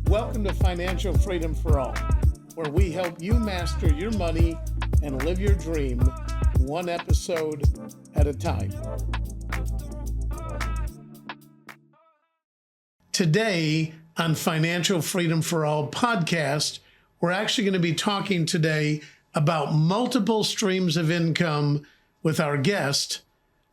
Welcome to Financial Freedom for All, where we help you master your money and live your dream one episode at a time. Today on Financial Freedom for All podcast, we're actually going to be talking today about multiple streams of income with our guest,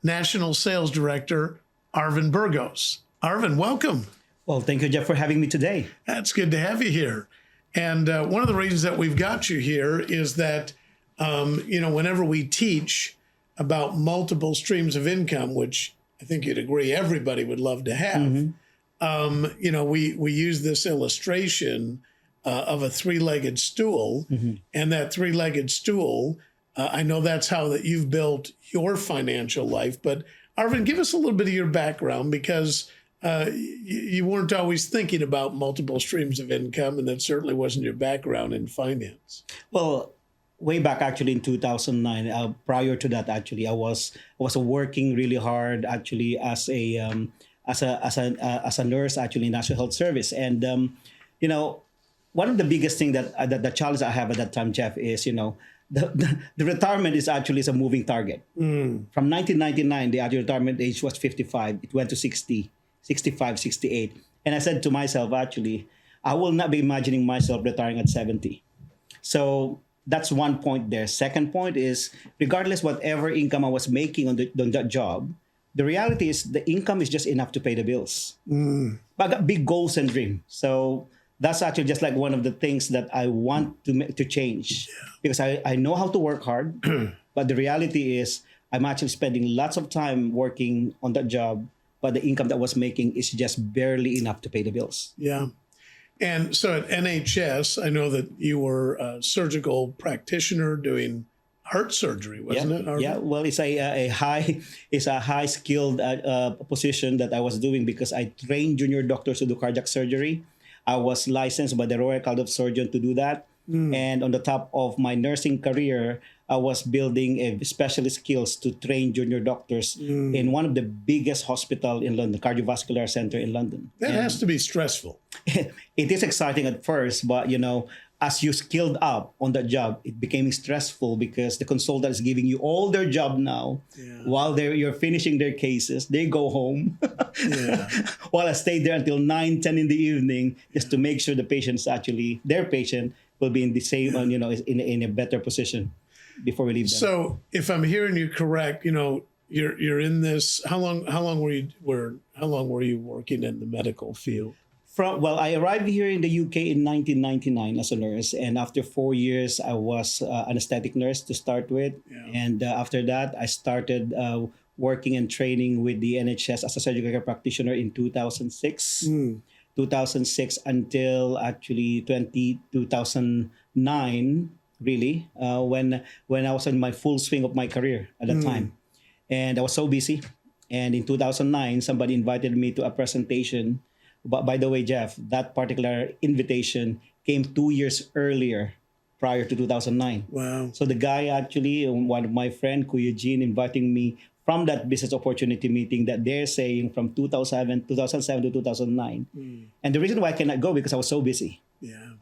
National Sales Director, Arvin Burgos. Arvin, welcome. Well, thank you, Jeff, for having me today. That's good to have you here. And one of the reasons that we've got you here is that, whenever we teach about multiple streams of income, which I think you'd agree everybody would love to have, we use this illustration of a three-legged stool. And that three-legged stool, I know that's how that you've built your financial life. But Arvin, give us a little bit of your background, because you weren't always thinking about multiple streams of income, and that certainly wasn't your background in finance. Well, way back actually in 2009, prior to that, actually, I was working really hard actually as a nurse actually in National Health Service, and one of the biggest thing that the challenge I have at that time, Jeff, is the retirement is a moving target. From 1999, the actual retirement age was 55. It went to 60. 65, 68. And I said to myself, actually, I will not be imagining myself retiring at 70. So that's one point there. Second point is, regardless whatever income I was making on that job, the reality is the income is just enough to pay the bills. But I got big goals and dreams. So that's actually just like one of the things that I want to change. Because I know how to work hard, but the reality is I'm actually spending lots of time working on that job, but the income that I was making is just barely enough to pay the bills. Yeah. And so at NHS, I know that you were a surgical practitioner doing heart surgery, wasn't it? Arvin? Yeah. Well, it's a high skilled position that I was doing, because I trained junior doctors to do cardiac surgery. I was licensed by the Royal College of Surgeons to do that. And on the top of my nursing career, I was building a specialist skills to train junior doctors in one of the biggest hospital in London, cardiovascular center in London. That has to be stressful. It is exciting at first, but as you skilled up on that job, it became stressful, because the consultant is giving you all their job now. While you're finishing their cases, they go home. While I stayed there until 9, 10 in the evening, just to make sure the their patient will be in the same, in a better position before we leave them. So if I'm hearing you correct, you're in this. How long were you working in the medical field? I arrived here in the UK in 1999 as a nurse, and after 4 years, I was an anesthetic nurse to start with, and after that, I started working and training with the NHS as a surgical care practitioner in 2006. 2006 until actually 2009, really, when I was in my full swing of my career at that time. And I was so busy. And in 2009, somebody invited me to a presentation. But by the way, Jeff, that particular invitation came 2 years earlier, prior to 2009. Wow. So the guy actually, one of my friend, Kuya Jean, inviting me from that business opportunity meeting that they're saying from 2007 to 2009. And the reason why I cannot go, because I was so busy.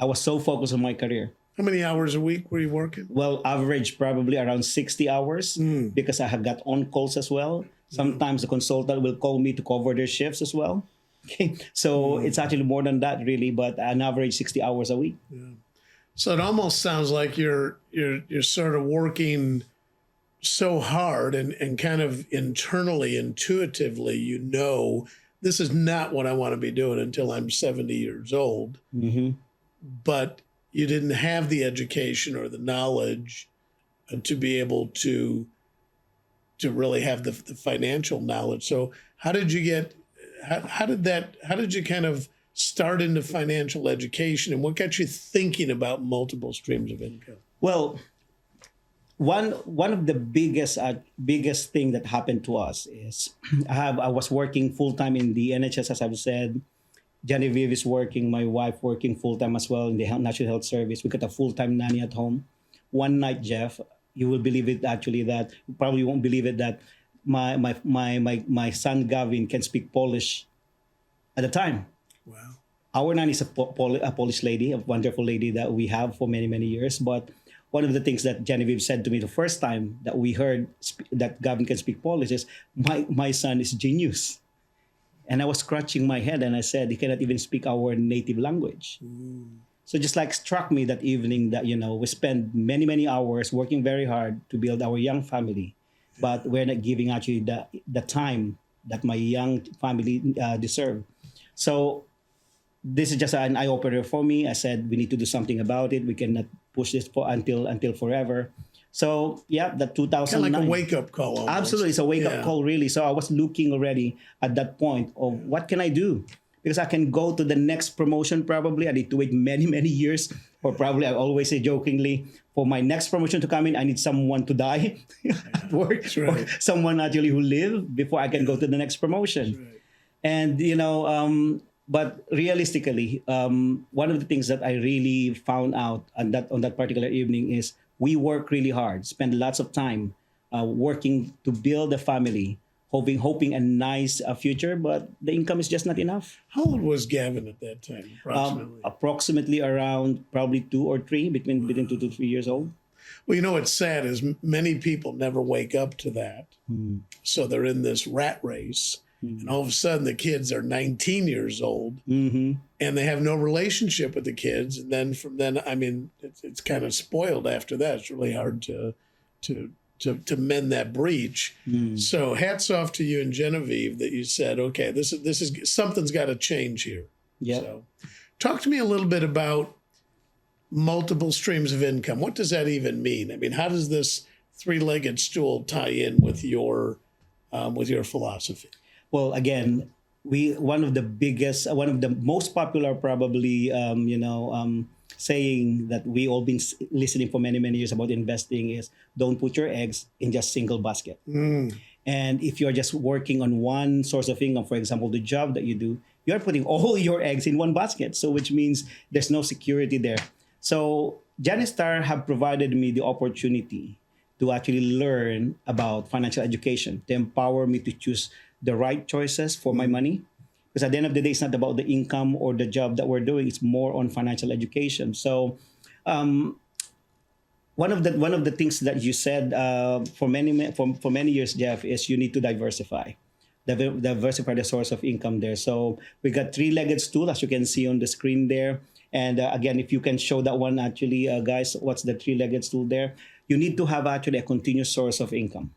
I was so focused on my career. How many hours a week were you working? Well, average probably around 60 hours, because I have got on calls as well. Sometimes the consultant will call me to cover their shifts as well. Okay, so it's actually more than that, really, but an average 60 hours a week. So it almost sounds like you're sort of working so hard and kind of internally, intuitively, this is not what I want to be doing until I'm 70 years old. But you didn't have the education or the knowledge to be able to really have the financial knowledge. So how did you kind of start into financial education, and what got you thinking about multiple streams of income? Well, one of the biggest thing that happened to us is I was working full time in the NHS, as I've said. Genevieve is working, my wife working full time as well in the National Health Service. We got a full time nanny at home. One night, Jeff, you will believe it actually that you probably won't believe it that my son Gavin can speak Polish at the time. Wow. Our nanny is a Polish lady, a wonderful lady that we have for many, many years. But one of the things that Genevieve said to me the first time that we heard that Gavin can speak Polish is, my son is genius. And I was scratching my head and I said, he cannot even speak our native language. So just like struck me that evening that, we spend many, many hours working very hard to build our young family, but we're not giving actually the time that my young family deserve. So this is just an eye opener for me. I said we need to do something about it. We cannot push this for until forever. So yeah, that 2009. Kind of like a wake up call. Almost. Absolutely, it's a wake up call really. So I was looking already at that point of what can I do, because I can go to the next promotion probably. I need to wait many, many years, or probably I always say jokingly, for my next promotion to come in, I need someone to die at work, or someone actually who live before I can go to the next promotion. And but realistically, one of the things that I really found out on that particular evening is we work really hard, spend lots of time working to build a family, hoping a nice future, but the income is just not enough. How old was Gavin at that time, approximately? Approximately around probably 2 or 3, between 2 to 3 years old. Well, what's sad is many people never wake up to that. So they're in this rat race. And all of a sudden, the kids are 19 years old, and they have no relationship with the kids. And then from then, I mean, it's kind of spoiled after that. It's really hard to mend that breach. So hats off to you and Genevieve that you said, okay, this is something's got to change here. Yeah. So, talk to me a little bit about multiple streams of income. What does that even mean? I mean, how does this three-legged stool tie in with your philosophy? Well, again, one of the most popular probably, saying that we all been listening for many, many years about investing is don't put your eggs in just single basket. And if you're just working on one source of income, for example, the job that you do, you're putting all your eggs in one basket. So which means there's no security there. So Genistar have provided me the opportunity to actually learn about financial education, to empower me to choose the right choices for my money. Because at the end of the day, it's not about the income or the job that we're doing. It's more on financial education. So one of the things that you said for many years, Jeff, is you need to diversify the source of income there. So we got three-legged stool, as you can see on the screen there. And again, if you can show that one actually, guys, what's the three-legged stool there? You need to have actually a continuous source of income.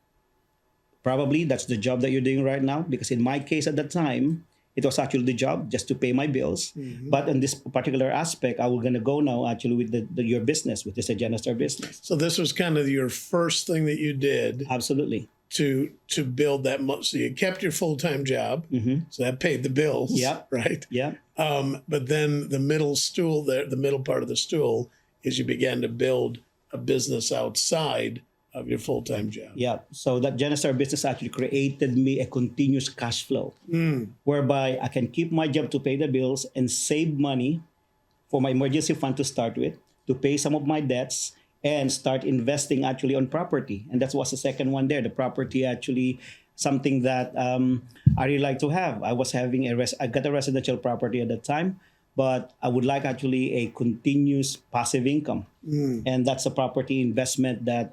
Probably that's the job that you're doing right now, because in my case at the time, it was actually the job just to pay my bills. But in this particular aspect, I was going to go now actually with your business, which is a Genistar business. So this was kind of your first thing that you did. Absolutely. To build that. So you kept your full-time job. So that paid the bills. Yeah. Right. Yeah. But then the middle stool there, the middle part of the stool, is you began to build a business outside of your full-time job. Yeah. So that Genistar business actually created me a continuous cash flow, whereby I can keep my job to pay the bills and save money for my emergency fund to start with, to pay some of my debts, and start investing actually on property. And that was the second one there. The property actually something that I really like to have. I was having I got a residential property at that time, but I would like actually a continuous passive income. And that's a property investment that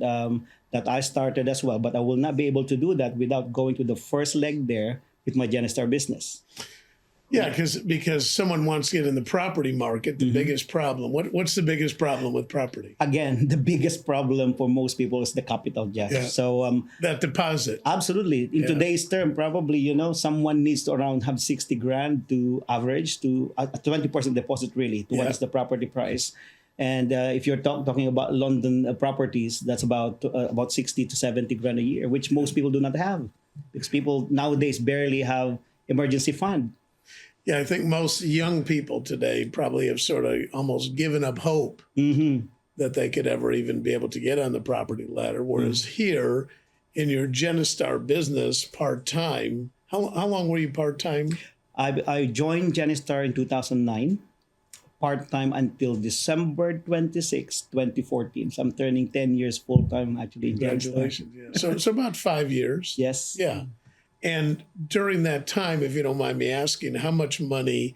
that I started as well. But I will not be able to do that without going to the first leg there with my Genistar business. Yeah, because someone wants to get in the property market, the biggest problem. What's the biggest problem with property? Again, the biggest problem for most people is the capital, Jeff. Yeah. So that deposit. Absolutely. In today's term, probably, someone needs to around have 60 grand to average to a 20% deposit really to what is the property price. And if you're talking about London properties, that's about 60 to 70 grand a year, which most people do not have, because people nowadays barely have emergency fund. Yeah, I think most young people today probably have sort of almost given up hope that they could ever even be able to get on the property ladder. Whereas here in your Genistar business part-time, how long were you part-time? I joined Genistar in 2009, part-time until December 26, 2014. So I'm turning 10 years full-time actually in Congratulations. Genistar. Yeah. So about 5 years. Yes. Yeah. And during that time, if you don't mind me asking, how much money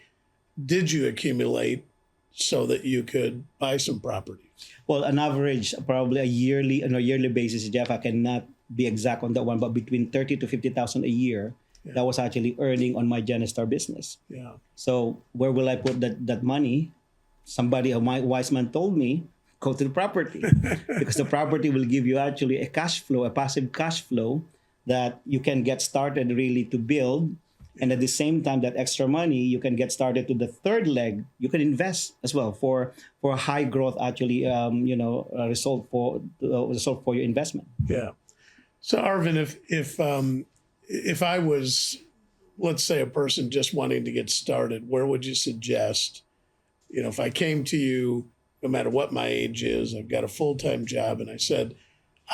did you accumulate so that you could buy some properties? Well, on average, probably on a yearly basis, Jeff, I cannot be exact on that one, but between 30 to 50,000 a year, that was actually earning on my Genistar business. Yeah. So where will I put that money? Somebody, a wise man told me, go to the property because the property will give you actually a cash flow, a passive cash flow that you can get started really to build. And at the same time, that extra money, you can get started to the third leg. You can invest as well for a high growth, actually, result for your investment. Yeah. So Arvin, if I was, let's say, a person just wanting to get started, where would you suggest? If I came to you, no matter what my age is, I've got a full-time job, and I said,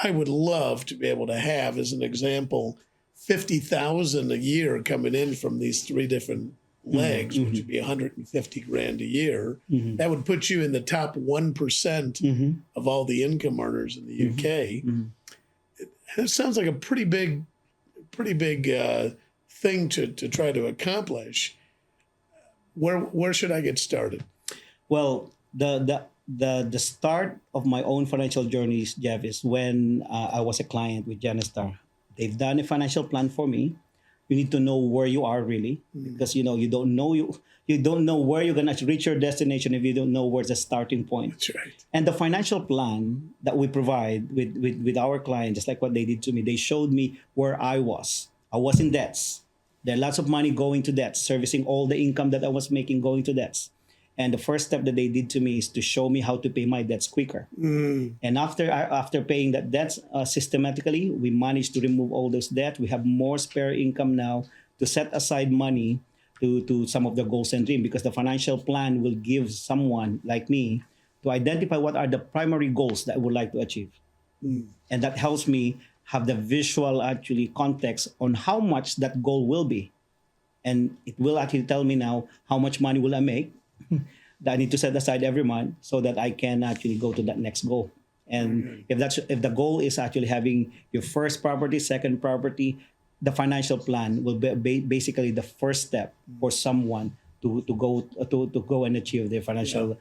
I would love to be able to have, as an example, 50,000 a year coming in from these three different legs, which would be 150 grand a year. That would put you in the top 1% of all the income earners in the UK. It sounds like a pretty big thing to try to accomplish. Where should I get started? Well, the start of my own financial journey, Jeff, is when I was a client with Genistar. They've done a financial plan for me. You need to know where you are really, because you don't know where you're gonna reach your destination if you don't know where's the starting point. That's right. And the financial plan that we provide with our clients, just like what they did to me, they showed me where I was. I was in debts. There are lots of money going to debts, servicing all the income that I was making going to debts. And the first step that they did to me is to show me how to pay my debts quicker. And after paying that debts systematically, we managed to remove all those debts. We have more spare income now to set aside money to some of the goals and dreams, because the financial plan will give someone like me to identify what are the primary goals that I would like to achieve. And that helps me have the visual actually context on how much that goal will be. And it will actually tell me now how much money will I make that I need to set aside every month so that I can actually go to that next goal. And if the goal is actually having your first property, second property, the financial plan will be basically the first step for someone to go and achieve their financial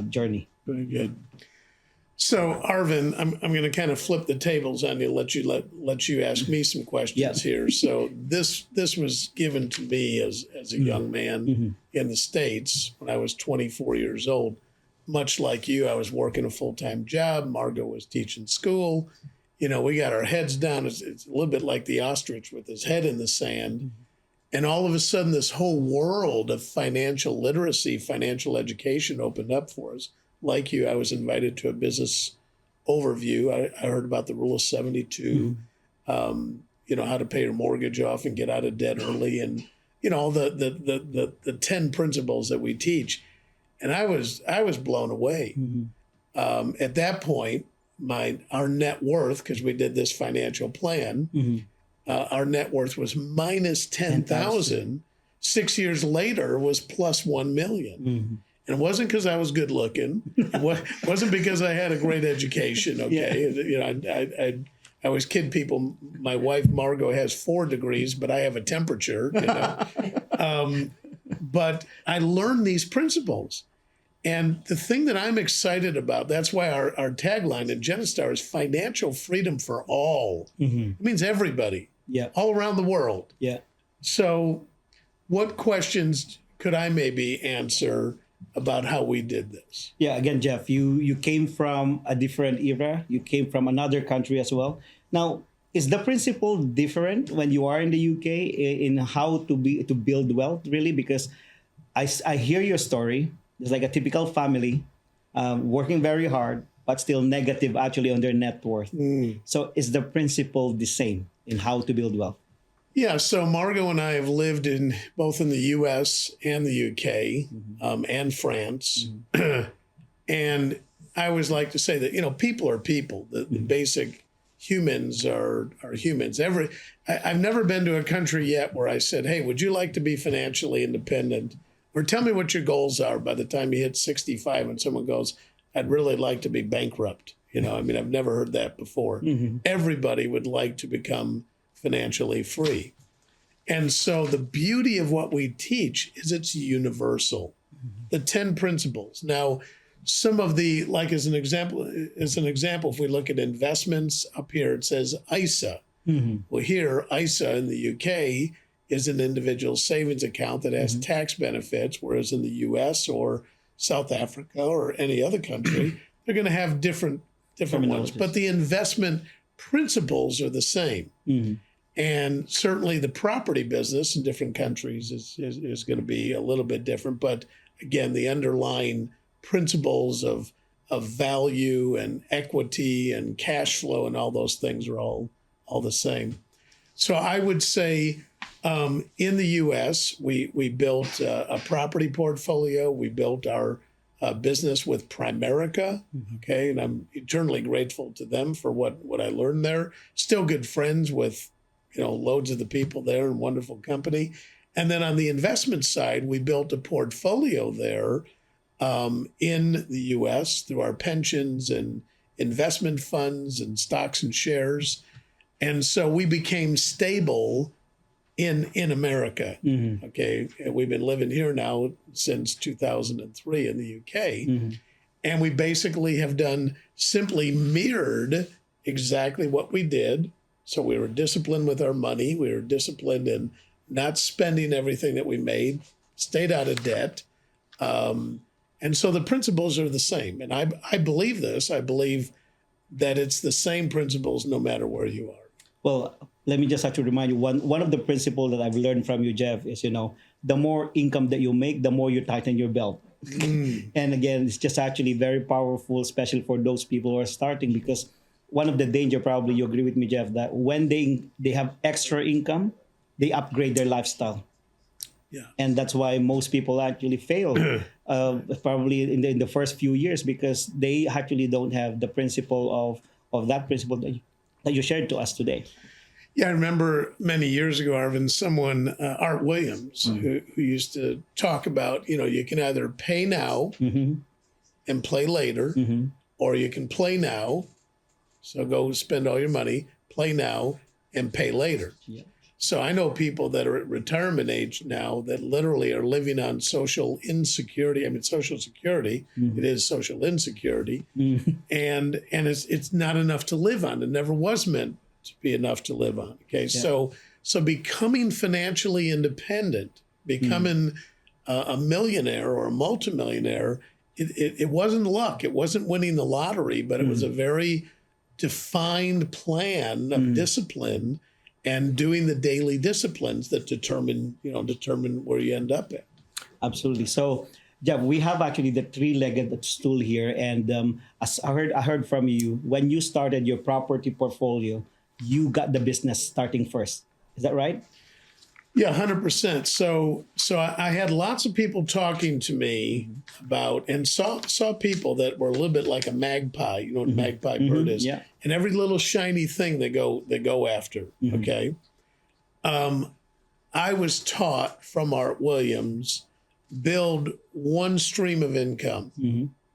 journey. Very good. So Arvin, I'm going to kind of flip the tables on you, let you ask me some questions here. So this was given to me as a young man in the States when I was 24 years old. Much like you, I was working a full-time job. Margot was teaching school. We got our heads down. It's a little bit like the ostrich with his head in the sand. And all of a sudden, this whole world of financial literacy, financial education opened up for us. Like you, I was invited to a business overview. I heard about the rule of 72, how to pay your mortgage off and get out of debt early, and all the 10 principles that we teach. And I was blown away. At that point, our net worth, because we did this financial plan, our net worth was minus 10,000. 6 years later was plus 1 million. And it wasn't because I was good looking. It wasn't because I had a great education. Okay, I always kid people. My wife Margot has 4 degrees, but I have a temperature. But I learned these principles, and the thing that I'm excited about. That's why our tagline at Genistar is financial freedom for all. It means everybody. All around the world. So, what questions could I maybe answer about how we did this? Again, Jeff, you came from a different era. You came from another country as well. Now, is the principle different when you are in the UK in how to build wealth, really? Because I hear your story. It's like a typical family working very hard, but still negative actually on their net worth. So is the principle the same in how to build wealth? Yeah, so Margot and I have lived both in the U.S. and the UK and France. And I always like to say that, people are people. The basic humans are humans. I've never been to a country yet where I said, hey, would you like to be financially independent? Or tell me what your goals are by the time you hit 65 and someone goes, I'd really like to be bankrupt. I've never heard that before. Everybody would like to become financially free. And so the beauty of what we teach is it's universal. the 10 principles. Now, some of the, like as an example, if we look at investments up here, it says ISA. Well, here, ISA in the UK is an individual savings account that has tax benefits, whereas in the US or South Africa or any other country, they're going to have different ones. But the investment principles are the same. And certainly the property business in different countries is going to be a little bit different. But again, the underlying principles of value and equity and cash flow and all those things are all the same. So I would say in the U.S., we built a property portfolio. We built our business with Primerica, okay? And I'm eternally grateful to them for what I learned there. Still good friends with, loads of the people there and wonderful company. And then on the investment side, we built a portfolio there in the U.S. through our pensions and investment funds and stocks and shares. And so we became stable in America. Okay, and we've been living here now since 2003 in the UK, and we basically have done simply mirrored exactly what we did. So we were disciplined with our money. We were disciplined in not spending everything that we made, stayed out of debt, and so the principles are the same. And I believe this. I believe that it's the same principles no matter where you are. Well, let me just actually remind you, one of the principles that I've learned from you, Jeff, is, the more income that you make, the more you tighten your belt. And again, it's just actually very powerful, especially for those people who are starting, because one of the danger, probably you agree with me, Jeff, that when they have extra income, they upgrade their lifestyle. Yeah. And that's why most people actually fail probably in the first few years, because they actually don't have the principle of that principle that you shared to us today. Yeah, I remember many years ago, Arvin, someone, Art Williams, who used to talk about, you can either pay now and play later, or you can play now, so go spend all your money, play now, and pay later. Yeah. So I know people that are at retirement age now that literally are living on social insecurity. I mean, Social Security, it is social insecurity, and it's not enough to live on. It never was meant to be enough to live on. Okay, yeah. So becoming financially independent, becoming a millionaire or a multimillionaire, it wasn't luck. It wasn't winning the lottery, but it was a very defined plan of discipline and doing the daily disciplines that determine where you end up at. Absolutely. So, Jeff, we have actually the three-legged stool here, and as I heard from you, when you started your property portfolio, you got the business starting first. Is that right? Yeah, 100%. So I had lots of people talking to me about, and saw people that were a little bit like a magpie. You know what a magpie bird is? Yeah. And every little shiny thing they go after. Okay. I was taught from Art Williams, build one stream of income.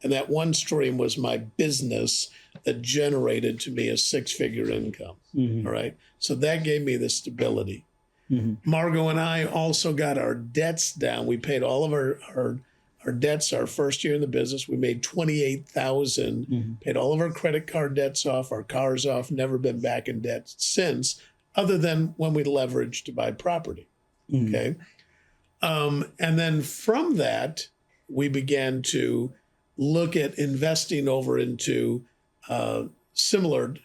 And that one stream was my business that generated to me a six-figure income. All right. So that gave me the stability. Margot and I also got our debts down. We paid all of our debts our first year in the business. We made $28,000, paid all of our credit card debts off, our cars off, never been back in debt since, other than when we leveraged to buy property. Okay. And then from that, we began to look at investing over into similar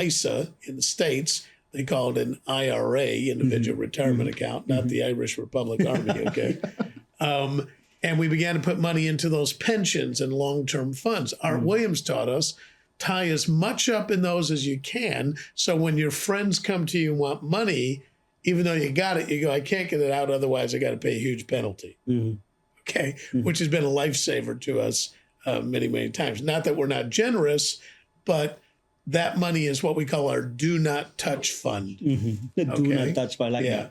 ISA in the States. They call it an IRA, individual retirement account, not the Irish Republic Army, okay? And we began to put money into those pensions and long-term funds. Art Williams taught us, tie as much up in those as you can, so when your friends come to you and want money, even though you got it, you go, I can't get it out, otherwise I got to pay a huge penalty, okay? Which has been a lifesaver to us many, many times. Not that we're not generous, but that money is what we call our do not touch fund. The do not touch fund, like that.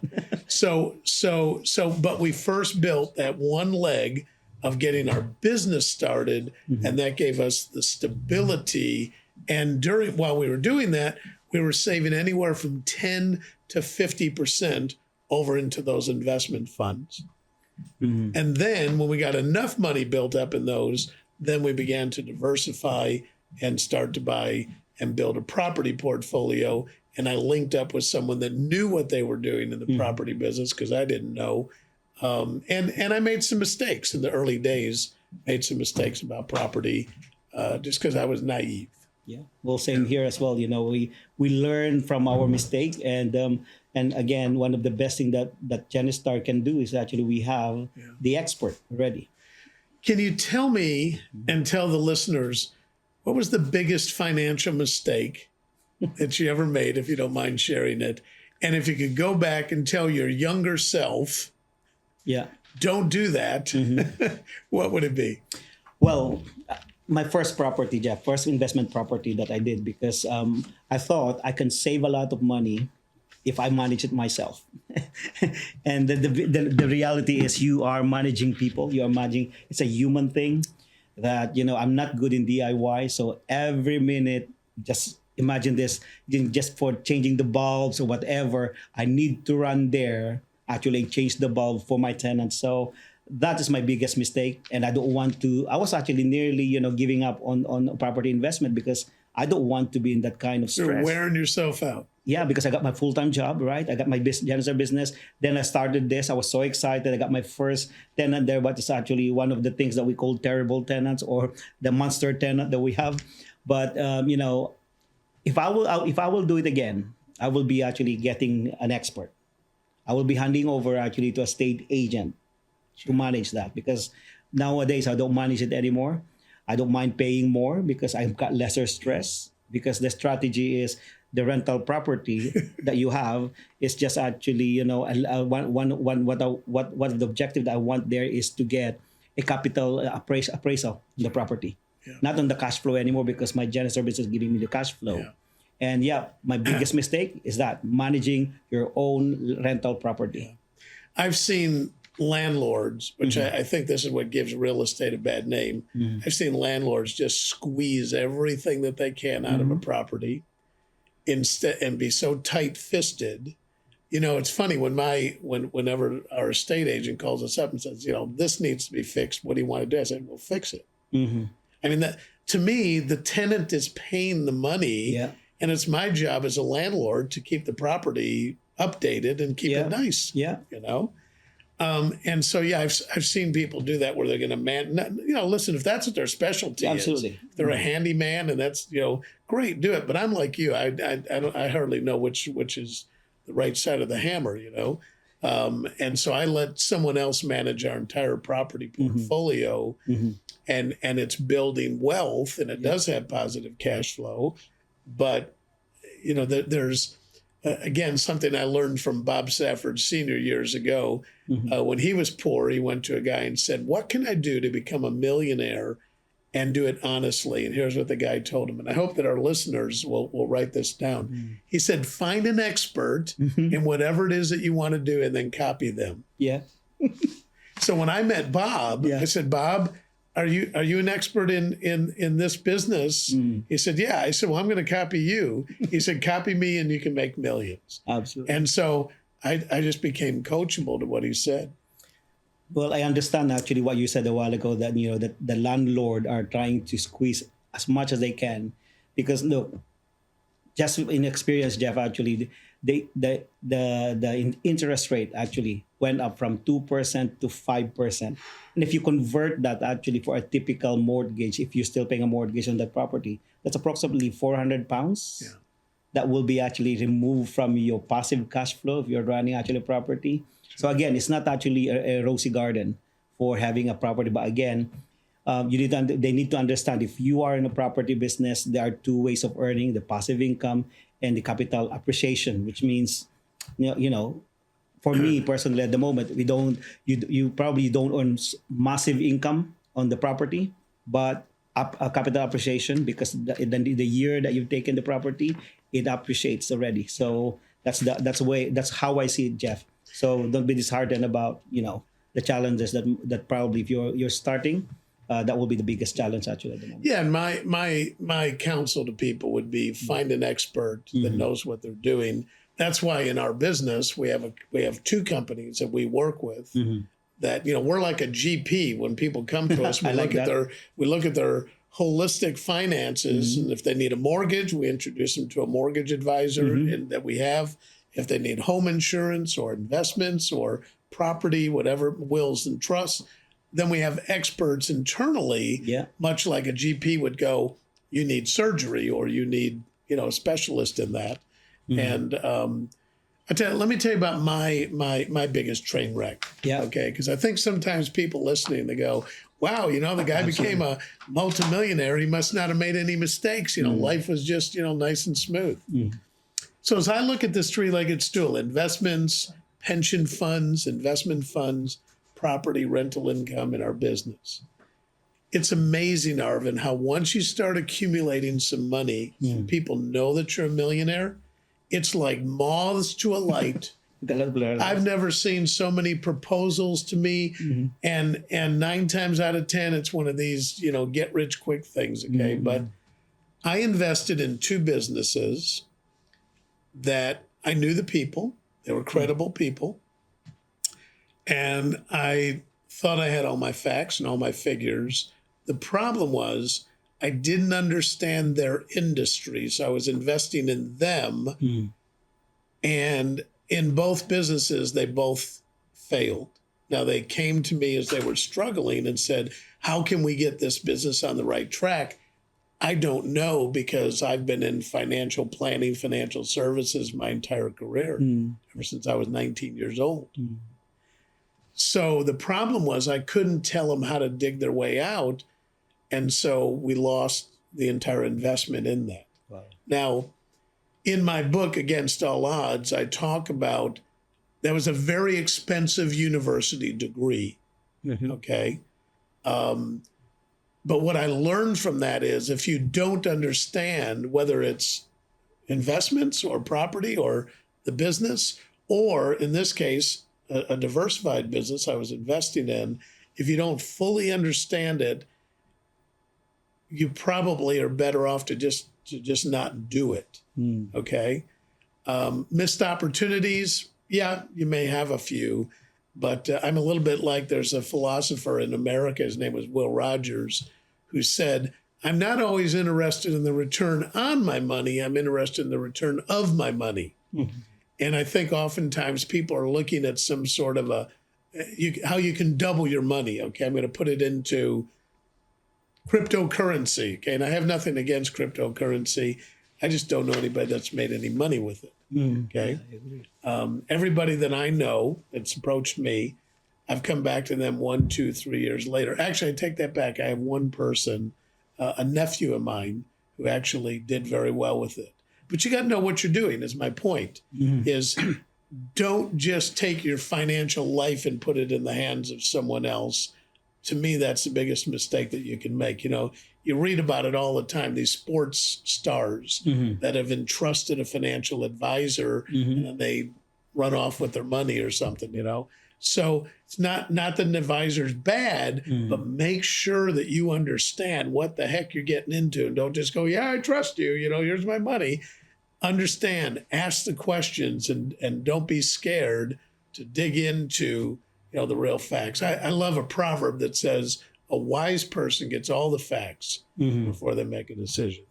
But we first built that one leg of getting our business started, and that gave us the stability. And while we were doing that, we were saving anywhere from 10 to 50% over into those investment funds. And then when we got enough money built up in those, then we began to diversify and start to buy and build a property portfolio. And I linked up with someone that knew what they were doing in the property business because I didn't know. And I made some mistakes in the early days, made some mistakes about property just because I was naive. Yeah. Well, same here as well. You know, we learn from our mistake, and again, one of the best thing that Genistar can do is actually we have the expert ready. Can you tell me and tell the listeners what was the biggest financial mistake that you ever made, if you don't mind sharing it? And if you could go back and tell your younger self, don't do that, what would it be? Well, my first property, Jeff, first investment property that I did, because I thought I can save a lot of money if I manage it myself. And the reality is you are managing people. You are managing, it's a human thing that, you know, I'm not good in DIY. So every minute, just imagine this, just for changing the bulbs or whatever, I need to run there, actually change the bulb for my tenants. So that is my biggest mistake. And I don't want to, I was actually nearly, you know, giving up on property investment because I don't want to be in that kind of stress. You're wearing yourself out. Yeah, because I got my full-time job, right? I got my Genistar business. Then I started this. I was so excited. I got my first tenant there, but it's actually one of the things that we call terrible tenants or the monster tenant that we have. But, you know, if I will do it again, I will be actually getting an expert. I will be handing over actually to a state agent to manage that, because nowadays I don't manage it anymore. I don't mind paying more because I've got lesser stress, because the strategy is the rental property that you have is just actually, you know, what the objective that I want there is to get a capital appraisal on the property, not on the cash flow anymore, because my Genistar business is giving me the cash flow. And my biggest mistake is that managing your own rental property. I've seen landlords, which I think this is what gives real estate a bad name. I've seen landlords just squeeze everything that they can out of a property instead and be so tight-fisted. You know, it's funny whenever our estate agent calls us up and says, you know, this needs to be fixed. What do you want to do? I said, well, fix it. I mean, that to me, the tenant is paying the money, and it's my job as a landlord to keep the property updated and keep it nice. You know. And so, I've seen people do that where they're going to you know, listen, if that's what their specialty is, if they're a handyman and that's, you know, great, do it. But I'm like you, I hardly know which is the right side of the hammer, you know? And so I let someone else manage our entire property portfolio, and it's building wealth, and it does have positive cash flow. But, you know, there's, again, something I learned from Bob Safford Sr. years ago. When he was poor, he went to a guy and said, what can I do to become a millionaire and do it honestly? And here's what the guy told him. And I hope that our listeners will write this down. He said, find an expert in whatever it is that you want to do and then copy them. So when I met Bob, I said, Bob, are you an expert in this business? He said, yeah. I said, well, I'm going to copy you. He said, copy me and you can make millions. Absolutely. And so I just became coachable to what he said. Well, I understand actually what you said a while ago, that, you know, that the landlord are trying to squeeze as much as they can, because look, just in experience, Jeff, actually, the interest rate actually went up from 2% to 5%. And if you convert that actually for a typical mortgage, if you're still paying a mortgage on that property, that's approximately £400. That will be actually removed from your passive cash flow if you're running actually a property. So again, it's not actually a rosy garden for having a property. But again, they need to understand, if you are in a property business, there are two ways of earning: the passive income and the capital appreciation, which means, you know, for me personally at the moment, you probably don't earn massive income on the property, but a capital appreciation, because the year that you've taken the property, it appreciates already. So that's how I see it, Jeff. So don't be disheartened about, you know, the challenges that probably if you're starting, that will be the biggest challenge actually at the moment. Yeah, and my counsel to people would be find an expert that knows what they're doing. That's why in our business we have two companies that we work with that, we're like a GP when people come to us. We look at their holistic finances, and if they need a mortgage, we introduce them to a mortgage advisor and that we have. If they need home insurance or investments or property, whatever, wills and trusts, then we have experts internally, much like a GP would go, you need surgery or you need, a specialist in that. And let me tell you about my biggest train wreck. Yeah. Okay. Because I think sometimes people listening, they go, wow, the guy became a multimillionaire. He must not have made any mistakes. Life was just, nice and smooth. So as I look at this three-legged stool, investments, pension funds, investment funds, property, rental income in our business, it's amazing, Arvin, how once you start accumulating some money, people know that you're a millionaire. It's like moths to a light. I've never seen so many proposals to me, and 9 times out of 10, it's one of these, get rich quick things. Okay, but I invested in 2 businesses that I knew the people; they were credible people, and I thought I had all my facts and all my figures. The problem was I didn't understand their industry, so I was investing in them, and in both businesses, they both failed. Now, they came to me as they were struggling and said, how can we get this business on the right track? I don't know, because I've been in financial planning, financial services my entire career, ever since I was 19 years old. So the problem was I couldn't tell them how to dig their way out. And so we lost the entire investment in that. Wow. Now, in my book, Against All Odds, I talk about that was a very expensive university degree, okay? But what I learned from that is if you don't understand whether it's investments or property or the business, or in this case, a diversified business I was investing in, if you don't fully understand it, you probably are better off to just not do it. Okay. Missed opportunities. Yeah, you may have a few, but I'm a little bit like there's a philosopher in America. His name was Will Rogers, who said, I'm not always interested in the return on my money. I'm interested in the return of my money. And I think oftentimes people are looking at some sort of how you can double your money. Okay. I'm going to put it into cryptocurrency. Okay. And I have nothing against cryptocurrency. I just don't know anybody that's made any money with it. Okay. Everybody that I know that's approached me, I've come back to them 1, 2, 3 years later. Actually, I take that back. I have one person, a nephew of mine, who actually did very well with it. But you got to know what you're doing, is my point, is don't just take your financial life and put it in the hands of someone else. To me, that's the biggest mistake that you can make. You read about it all the time, these sports stars that have entrusted a financial advisor and then they run off with their money or something, So it's not that an advisor's bad, but make sure that you understand what the heck you're getting into. And don't just go, yeah, I trust you, here's my money. Understand, ask the questions, and don't be scared to dig into the real facts. I love a proverb that says, a wise person gets all the facts before they make a decision.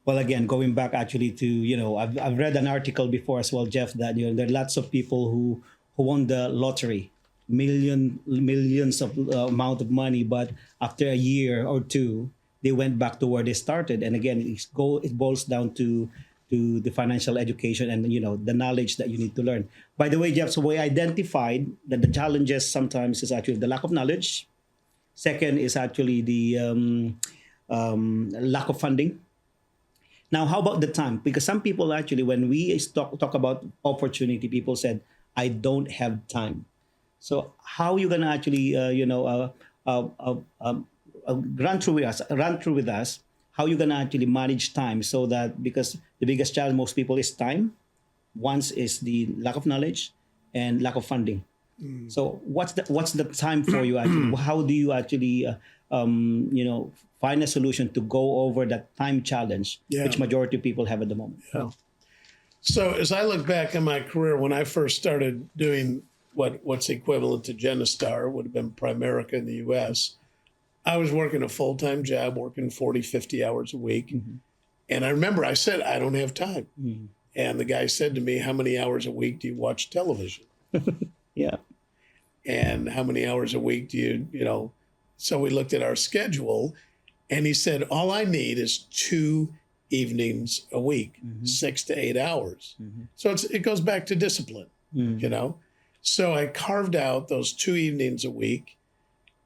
Well, again, going back actually to, I've read an article before as well, Jeff, that there are lots of people who won the lottery, millions of amount of money, but after a year or two, they went back to where they started. And again, it boils down to the financial education and the knowledge that you need to learn. By the way, Jeff, so we identified that the challenges sometimes is actually the lack of knowledge. Second is actually the lack of funding. Now, how about the time? Because some people actually, when we talk about opportunity, people said, I don't have time. So how are you going to actually, run through with us, how are you going to actually manage time so that, because the biggest challenge most people is time. Once is the lack of knowledge and lack of funding. So what's the time for you actually? How do you actually, find a solution to go over that time challenge, which majority of people have at the moment? Yeah. So as I look back in my career, when I first started doing what's equivalent to Genistar, would have been Primerica in the US. I was working a full-time job, working 40, 50 hours a week. And I remember I said, I don't have time. And the guy said to me, how many hours a week do you watch television? Yeah. And how many hours a week do you? So we looked at our schedule, and he said, all I need is 2 evenings a week, 6 to 8 hours. So it goes back to discipline, So I carved out those 2 evenings a week.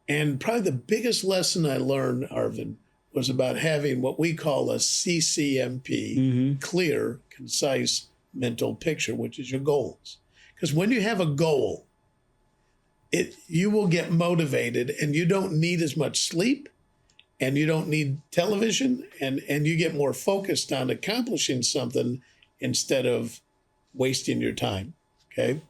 And probably the biggest lesson I learned, Arvin, was about having what we call a CCMP, clear, concise mental picture, which is your goals. Because when you have a goal, you will get motivated, and you don't need as much sleep, and you don't need television, and you get more focused on accomplishing something instead of wasting your time, okay?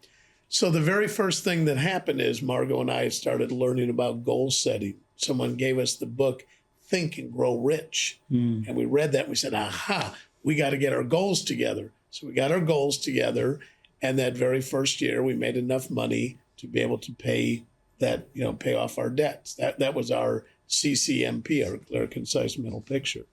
So the very first thing that happened is Margot and I started learning about goal setting. Someone gave us the book, Think and Grow Rich. And we read that and we said, aha, we got to get our goals together. So we got our goals together. And that very first year, we made enough money to be able to pay off our debts. That was our CCMP, our clear, concise mental picture.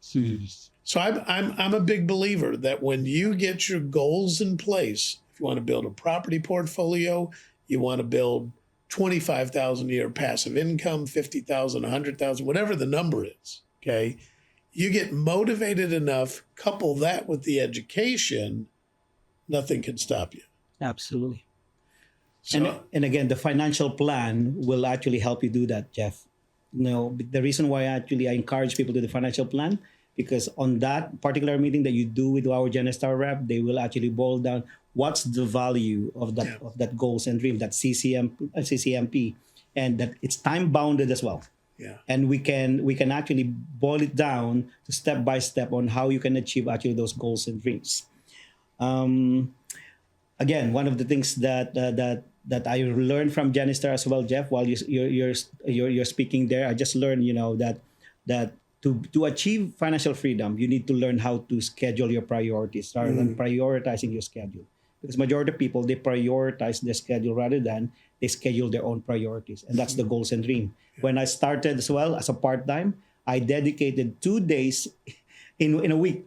So I'm a big believer that when you get your goals in place, if you want to build a property portfolio, you want to build 25,000 a year passive income, 50,000, 100,000, whatever the number is, okay? You get motivated enough, couple that with the education, nothing can stop you. Absolutely. So, And again, the financial plan will actually help you do that, Jeff. The reason why I encourage people to do the financial plan, because on that particular meeting that you do with our Genistar rep, they will actually boil down what's the value of that goals and dream, that CCMP, and that it's time bounded as well. Yeah. And we can actually boil it down to step by step on how you can achieve actually those goals and dreams. Again, one of the things that I learned from Genistar as well, Jeff, while you're speaking there, I just learned that to achieve financial freedom, you need to learn how to schedule your priorities rather than prioritizing your schedule. Because majority of people, they prioritize their schedule rather than they schedule their own priorities. And that's the goals and dream. When I started as well as a part-time, I dedicated 2 days in a week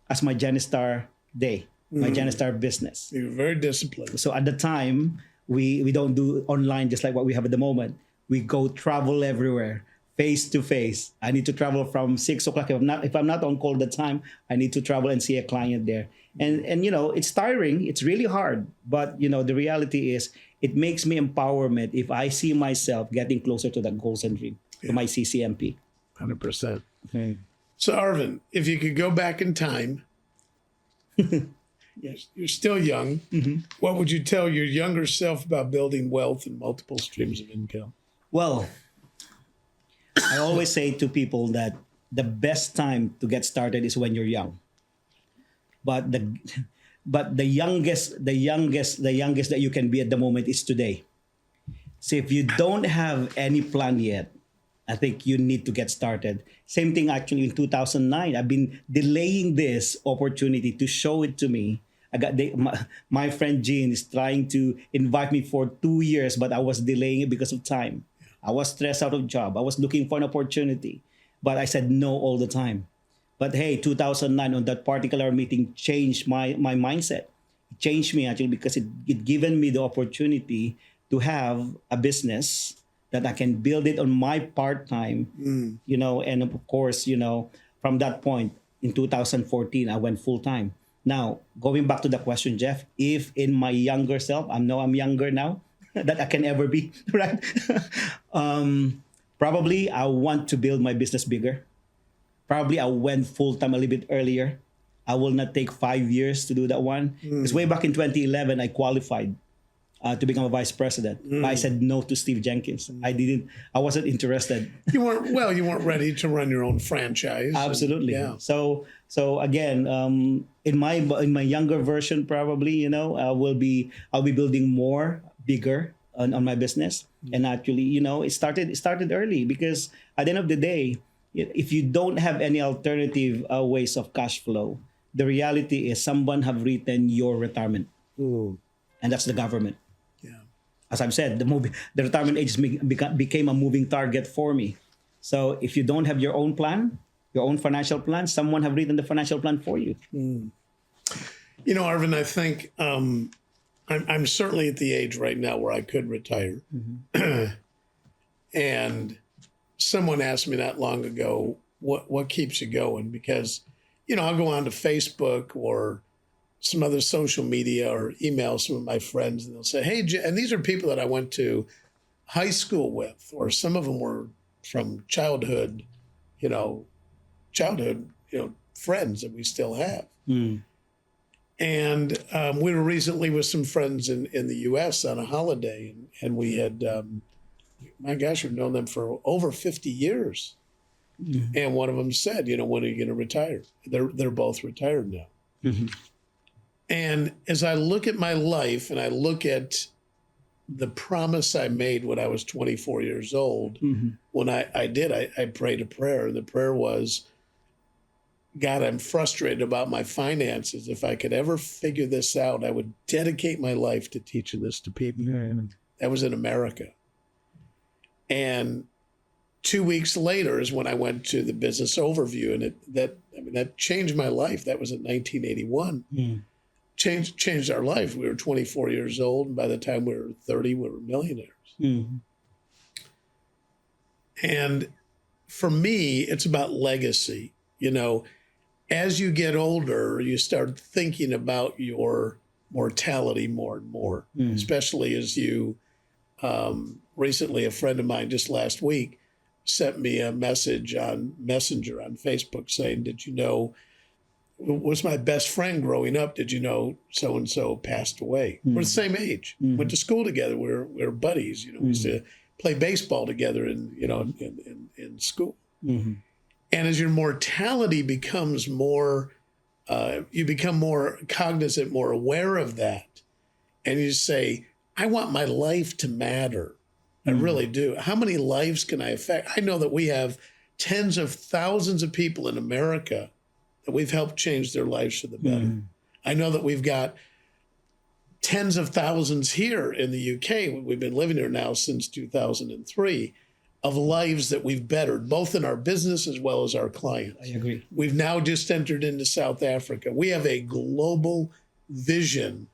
as my Genistar day, my Genistar business. You're very disciplined. So at the time, we don't do online just like what we have at the moment. We go travel everywhere, face to face. I need to travel from 6 o'clock. If I'm not on call at the time, I need to travel and see a client there. And it's tiring. It's really hard. But the reality is it makes me empowerment if I see myself getting closer to that goals and dream, to my CCMP. 100%. Okay. So Arvin, if you could go back in time, yes, you're still young. What would you tell your younger self about building wealth and multiple streams of income? Well, I always say to people that the best time to get started is when you're young. But the youngest that you can be at the moment is today. So if you don't have any plan yet, I think you need to get started. Same thing actually in 2009. I've been delaying this opportunity to show it to me. My friend Jean is trying to invite me for 2 years, but I was delaying it because of time. I was stressed out of job. I was looking for an opportunity, but I said no all the time. But hey, 2009 on that particular meeting changed my mindset. It changed me actually because it given me the opportunity to have a business that I can build it on my part-time, and of course, from that point in 2014, I went full-time. Now, going back to the question, Jeff, if in my younger self, I know I'm younger now that I can ever be, right? Probably I want to build my business bigger. Probably I went full-time a little bit earlier. I will not take 5 years to do that one. Because way back in 2011, I qualified to become a vice president. But I said no to Steve Jenkins. I wasn't interested. You weren't ready to run your own franchise. Absolutely. Yeah. So again, in my younger version, probably, I'll be building bigger on my business. And actually, it started early because at the end of the day, if you don't have any alternative ways of cash flow, the reality is someone have written your retirement. And that's the government. Yeah. as I've said, the retirement age became a moving target for me. So if you don't have your own plan, your own financial plan, someone have written the financial plan for you. You know, Arvin, I think I'm certainly at the age right now where I could retire. And someone asked me not long ago, what keeps you going? Because, you know, I'll go on to Facebook or some other social media or email some of my friends, and they'll say, hey, and these are people that I went to high school with, or some of them were from childhood, friends that we still have. And we were recently with some friends in the U.S. on a holiday, and we had, my gosh, we've known them for over 50 years. And one of them said, when are you going to retire? They're both retired now. And as I look at my life and I look at the promise I made when I was 24 years old, when I prayed a prayer, and the prayer was, God, I'm frustrated about my finances. If I could ever figure this out, I would dedicate my life to teaching this to people. That was in America. And 2 weeks later is when I went to the business overview, and that changed my life. That was in 1981. Changed our life. We were 24 years old, and by the time we were 30, we were millionaires. And for me, it's about legacy. As you get older, you start thinking about your mortality more and more, especially as you, recently, a friend of mine just last week sent me a message on Messenger on Facebook saying, did you know, was my best friend growing up, did you know so-and-so passed away? We're the same age, went to school together, we're buddies, we used to play baseball together in school. And as your mortality becomes more, you become more cognizant, more aware of that. And you say, I want my life to matter. I really do. How many lives can I affect? I know that we have tens of thousands of people in America that we've helped change their lives for the better. I know that we've got tens of thousands here in the UK. We've been living here now since 2003. Of lives that we've bettered, both in our business as well as our clients. I agree. We've now just entered into South Africa. We have a global vision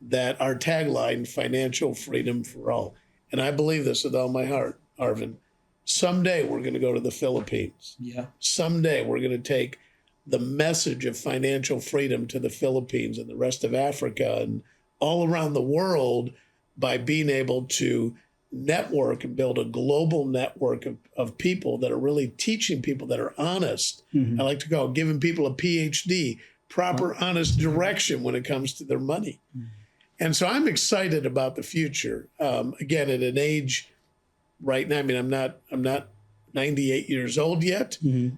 that our tagline, financial freedom for all. And I believe this with all my heart, Arvin. Someday we're going to go to the Philippines. Someday we're going to take the message of financial freedom to the Philippines and the rest of Africa and all around the world by being able to network and build a global network of people that are really teaching people that are honest. I like to call it giving people a PhD, proper, honest direction when it comes to their money. And so I'm excited about the future. Again, at an age right now, I'm not 98 years old yet,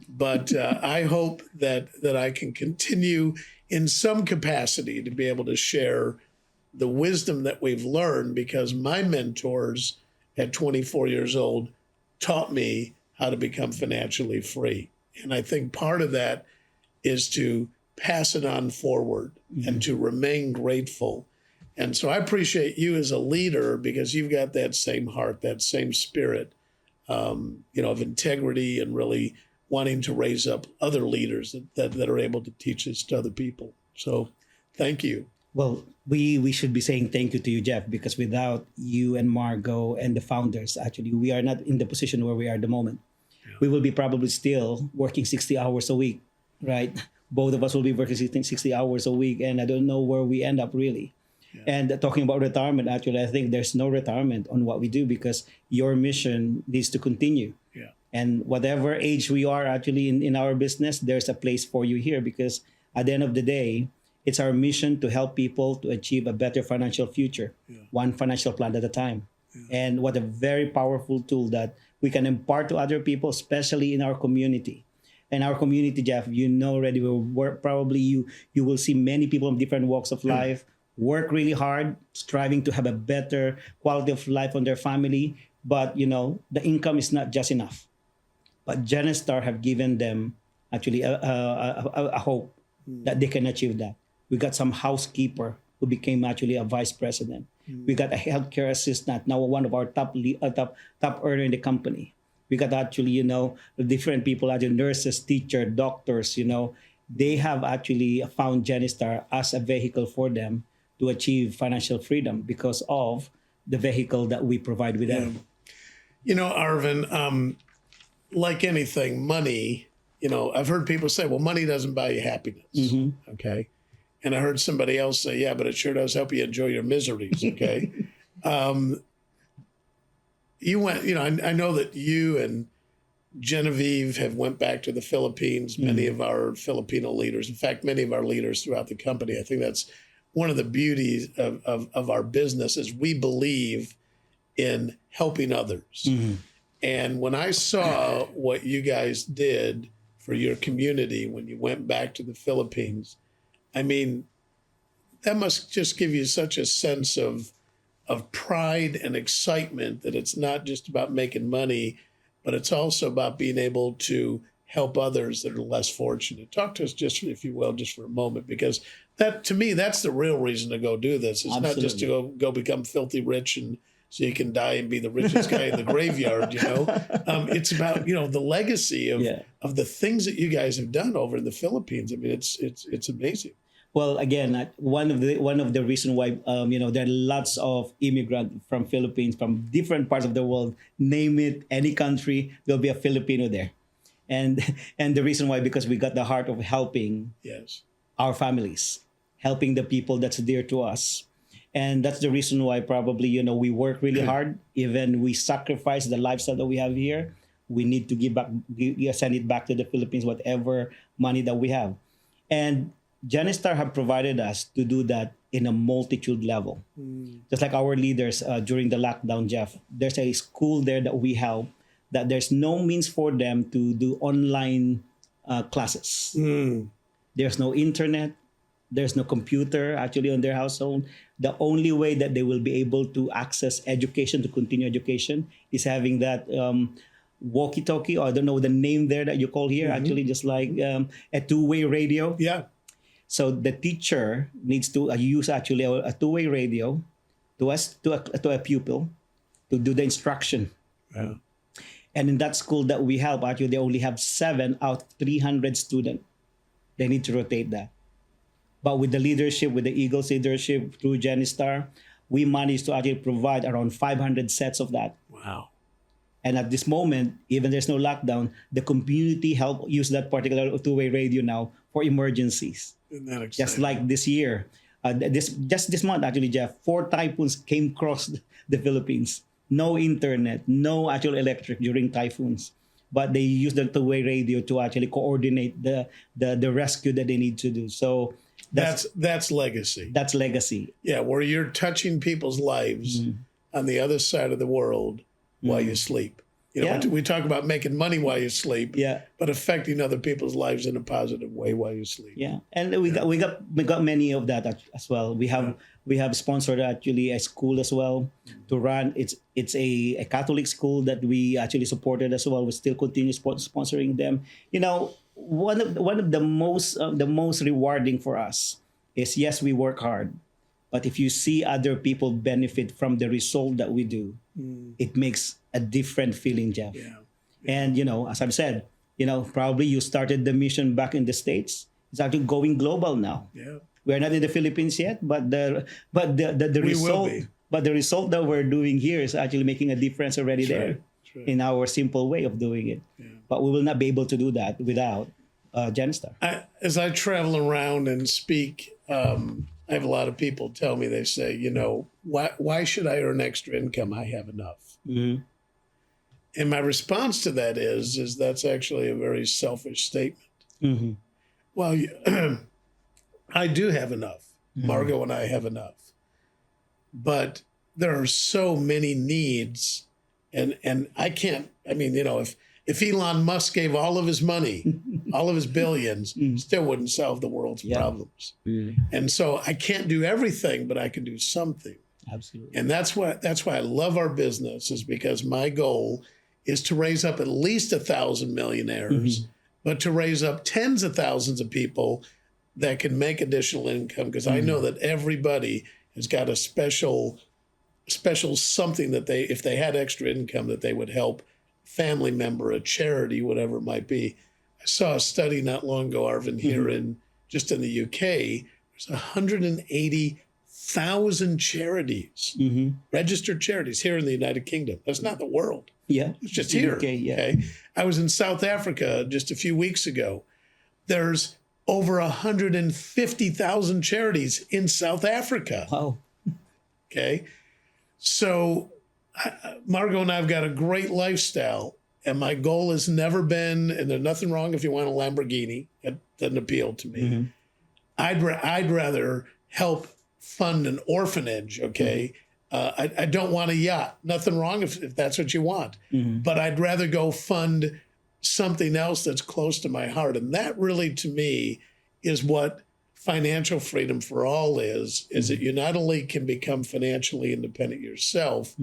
but I hope that I can continue in some capacity to be able to share the wisdom that we've learned, because my mentors at 24 years old taught me how to become financially free. And I think part of that is to pass it on forward and to remain grateful. And so I appreciate you as a leader, because you've got that same heart, that same spirit, of integrity and really wanting to raise up other leaders that are able to teach this to other people. So thank you. Well, we should be saying thank you to you, Jeff, because without you and Margot and the founders, actually, we are not in the position where we are at the moment. We will be probably still working 60 hours a week, right? Both of us will be working 60 hours a week, and I don't know where we end up really. And talking about retirement, actually, I think there's no retirement on what we do, because your mission needs to continue. And whatever age we are actually in our business, there's a place for you here, because at the end of the day, it's our mission to help people to achieve a better financial future, one financial plan at a time. And what a very powerful tool that we can impart to other people, especially in our community. And our community, Jeff, already, probably you will see many people in different walks of life work really hard, striving to have a better quality of life on their family. But, the income is not just enough. But Genistar have given them actually a hope that they can achieve that. We got some housekeeper who became actually a vice president. We got a healthcare assistant, now one of our top earner in the company. We got actually, different people, actually nurses, teacher, doctors, they have actually found Genistar as a vehicle for them to achieve financial freedom because of the vehicle that we provide with them. Arvin, like anything, money, I've heard people say, well, money doesn't buy you happiness. Okay. And I heard somebody else say, yeah, but it sure does help you enjoy your miseries. Okay. You went, I know that you and Genevieve have went back to the Philippines, many of our Filipino leaders. In fact, many of our leaders throughout the company. I think that's one of the beauties of our business is we believe in helping others. And when I saw what you guys did for your community when you went back to the Philippines, I mean, that must just give you such a sense of pride and excitement that it's not just about making money, but it's also about being able to help others that are less fortunate. Talk to us just, if you will, just for a moment, because that, to me, that's the real reason to go do this. It's not just to go become filthy rich and so you can die and be the richest guy in the graveyard, It's about, the legacy of the things that you guys have done over in the Philippines. I mean, it's amazing. Well, again, one of the reason why there are lots of immigrants from Philippines, from different parts of the world. Name it, any country, there'll be a Filipino there, and the reason why, because we got the heart of helping our families, helping the people that's dear to us, and that's the reason why probably we work really hard. Even we sacrifice the lifestyle that we have here, we need to send it back to the Philippines, whatever money that we have, and Genistar have provided us to do that in a multitude level. Just like our leaders during the lockdown, Jeff, there's a school there that we help that there's no means for them to do online classes. There's no internet. There's no computer actually on their household. The only way that they will be able to access education, to continue education, is having that walkie-talkie, or I don't know the name there that you call here, actually just like a two-way radio. Yeah. So the teacher needs to use actually a two-way radio to a pupil to do the instruction. Yeah. And in that school that we help, actually they only have 7 out of 300 students. They need to rotate that. But with the leadership, with the Eagles leadership through Genistar, we managed to actually provide around 500 sets of that. Wow. And at this moment, even there's no lockdown, the community help use that particular two-way radio now for emergencies. Isn't that exciting? Just like this year, this month actually, Jeff, 4 typhoons came across the Philippines. No internet, no actual electric during typhoons, but they use the two-way radio to actually coordinate the rescue that they need to do. So that's legacy. That's legacy. Yeah, where you're touching people's lives on the other side of the world while you sleep. We talk about making money while you sleep, but affecting other people's lives in a positive way while you sleep. Yeah, and we got many of that as well. We have sponsored actually a school as well to run. It's a Catholic school that we actually supported as well. We still continue sponsoring them. One of the most rewarding for us is, yes, we work hard, but if you see other people benefit from the result that we do, it makes a different feeling, Jeff. Yeah. And as I've said, probably you started the mission back in the States. It's actually going global now. Yeah. We're not in the Philippines yet, but the We result, will be. but the result that we're doing here is actually making a difference already That's there right. That's right. in our simple way of doing it. Yeah. But we will not be able to do that without Genistar. As I travel around and speak, I have a lot of people tell me, they say, why should I earn extra income? I have enough. And my response to that is that's actually a very selfish statement. Well, I do have enough. Margot and I have enough. But there are so many needs, and I can't, if Elon Musk gave all of his money, all of his billions, still wouldn't solve the world's problems. And so I can't do everything, but I can do something. Absolutely. And that's why I love our business, is because my goal is to raise up at least 1,000 millionaires, but to raise up tens of thousands of people that can make additional income, because I know that everybody has got a special something that they, if they had extra income, that they would help family member, a charity, whatever it might be. I saw a study not long ago, Arvin, here in just in the UK. There's 180,000 charities, registered charities here in the United Kingdom. That's not the world. Yeah. It's just here. Okay, yeah. Okay. I was in South Africa just a few weeks ago. There's over 150,000 charities in South Africa. Wow. Okay. So Margot and I have got a great lifestyle, and my goal has never been, and there's nothing wrong if you want a Lamborghini, that doesn't appeal to me. I'd rather help fund an orphanage, okay? I don't want a yacht. Nothing wrong if that's what you want. But I'd rather go fund something else that's close to my heart. And that really, to me, is what financial freedom for all is that you not only can become financially independent yourself,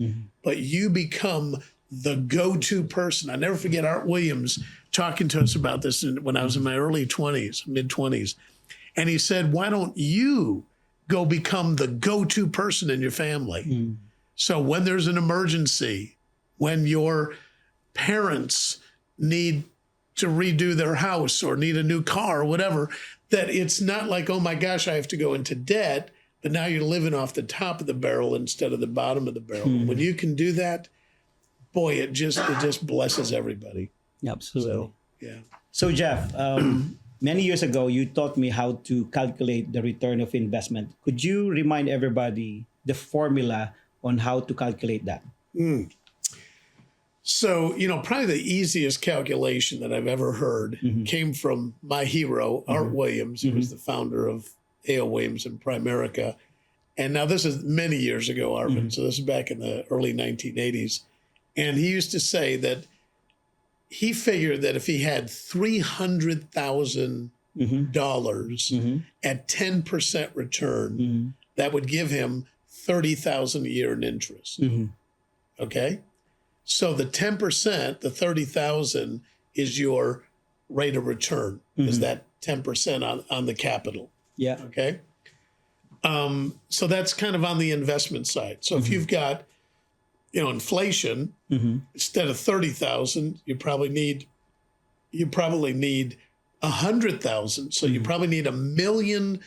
but you become the go-to person. I never forget Art Williams talking to us about this when I was in my early 20s, mid-20s. And he said, why don't you go become the go-to person in your family? So when there's an emergency, when your parents need to redo their house or need a new car or whatever, that it's not like, oh my gosh, I have to go into debt, but now you're living off the top of the barrel instead of the bottom of the barrel. When you can do that, boy, it just blesses everybody. Absolutely. So, yeah. So Jeff, many years ago, you taught me how to calculate the return of investment. Could you remind everybody the formula on how to calculate that? So, probably the easiest calculation that I've ever heard came from my hero, Art Williams, who was the founder of A.O. Williams and Primerica. And now this is many years ago, Arvin. So this is back in the early 1980s. And he used to say that he figured that if he had $300,000 at 10% return, that would give him $30,000 a year in interest. Okay? So the 10%, the 30,000 is your rate of return, is that 10% on the capital. Yeah. Okay. So that's kind of on the investment side. So if you've got, inflation, instead of 30,000, you probably need 100,000. So you probably need £1 million.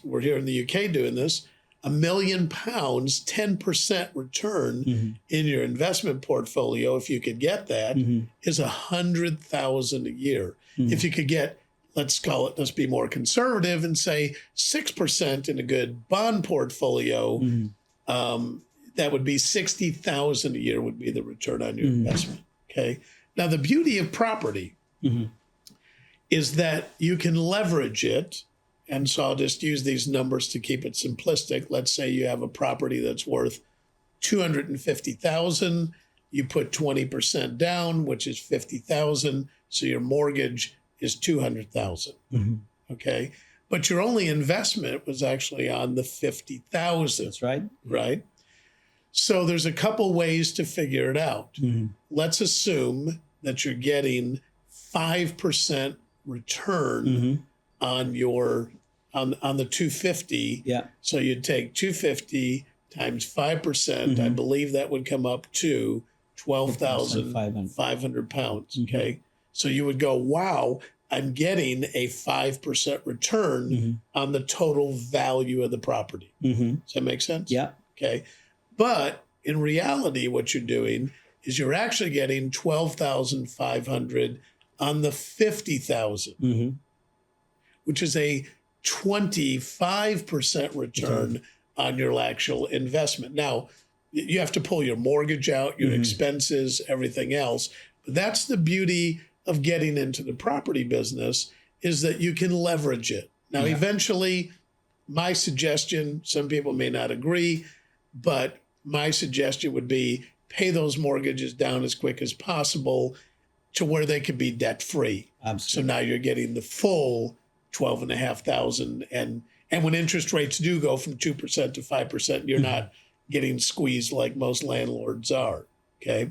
We're here in the UK doing this. £1 million, 10% return in your investment portfolio, if you could get that, is 100,000 a year. If you could get, let's be more conservative and say 6% in a good bond portfolio, that would be 60,000 a year would be the return on your investment. Okay. Now the beauty of property is that you can leverage it. And so I'll just use these numbers to keep it simplistic. Let's say you have a property that's worth $250,000. You put 20% down, which is $50,000. So your mortgage is $200,000. Okay. But your only investment was actually on the $50,000. That's right. Right. So there's a couple ways to figure it out. Let's assume that you're getting 5% return on your on the 250. Yeah. So you'd take 250 times 5%. I believe that would come up to 12,500 pounds. Okay. So you would go, wow, I'm getting a 5% return on the total value of the property. Does that make sense? Yeah. Okay. But in reality, what you're doing is you're actually getting 12,500 on the 50,000, which is a 25% return on your actual investment. Now, you have to pull your mortgage out, your expenses, everything else. But that's the beauty of getting into the property business, is that you can leverage it. Now, eventually, my suggestion, some people may not agree, but my suggestion would be pay those mortgages down as quick as possible to where they could be debt-free. So now you're getting the full 12,500. And when interest rates do go from 2% to 5%, you're not getting squeezed like most landlords are. Okay.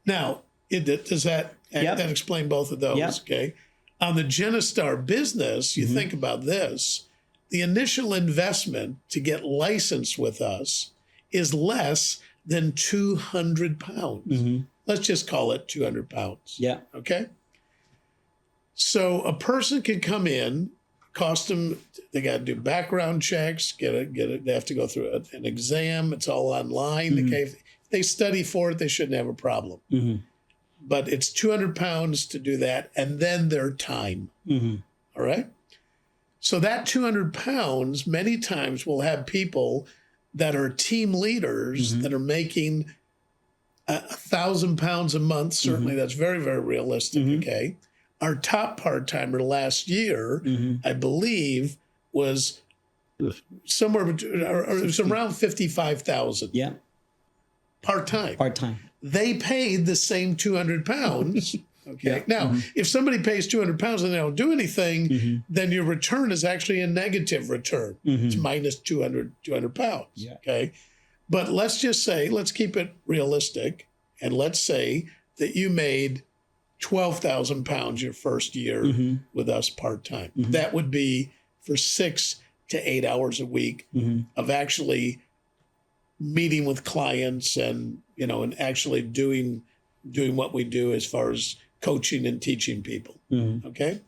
Now, does that explain both of those? Okay. On the Genistar business, you think about this, the initial investment to get licensed with us is less than 200 pounds. Let's just call it 200 pounds. Yeah. Okay. So a person can come in, cost them, they got to do background checks, they have to go through an exam. It's all online. Okay. If they study for it, they shouldn't have a problem. But it's 200 pounds to do that, and then their time. All right. So that 200 pounds, many times will have people that are team leaders that are making 1,000 pounds a month. Certainly that's very, very realistic. Okay. Our top part-timer last year, I believe, was somewhere between, or it was around 55,000. Yeah. Part-time. Part-time. They paid the same 200 pounds. Okay. Now, if somebody pays 200 pounds and they don't do anything, then your return is actually a negative return. It's minus 200 pounds. Yeah. Okay. But let's just say, let's keep it realistic. And let's say that you made 12,000 pounds your first year with us part-time. That would be for 6 to 8 hours a week of actually meeting with clients and, and actually doing what we do as far as coaching and teaching people. Okay.